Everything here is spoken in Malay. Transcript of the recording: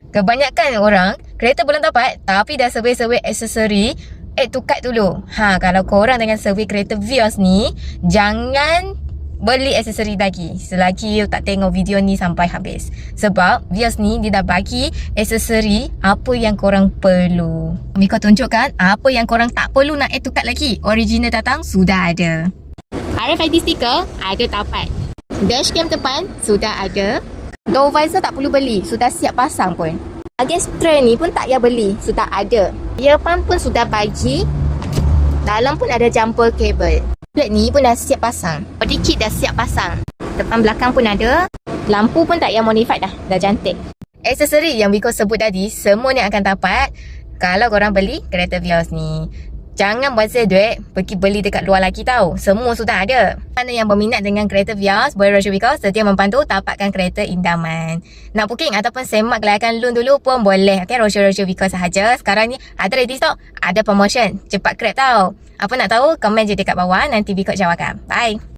Kebanyakan orang kereta belum dapat tapi dah survey-survey aksesori, add to cart dulu. Kalau korang dengan survey kereta Vios ni, jangan beli aksesori lagi selagi you tak tengok video ni sampai habis. Sebab Vios ni dia dah bagi aksesori apa yang korang perlu. Miko tunjukkan apa yang korang tak perlu nak add to cart lagi. Original datang sudah ada. RFID sticker ada tapat. Dashcam depan sudah ada. Door visor tak perlu beli, sudah siap pasang pun. Bahagian steering ni pun tak payah beli, sudah ada. Ear pump pun sudah bagi. Dalam pun ada jumper cable. Plate ni pun dah siap pasang. Body kit dah siap pasang. Depan belakang pun ada. Lampu pun tak payah modified dah cantik. Aksesori yang Wiko sebut tadi, semua ni akan dapat kalau korang beli kereta Vios ni. Jangan buat duit pergi beli dekat luar lagi tau. Semua sudah ada. Mana yang berminat dengan kereta Vios, boleh Rosyul Wiko sedia membantu dapatkan kereta idaman. Nak booking ataupun semak layakan loan dulu pun boleh. Okay, Rosyul Wiko sahaja. Sekarang ni ada ready stock, ada promotion. Cepat grab tau. Apa nak tahu? Komen je dekat bawah, nanti Wiko jawabkan. Bye.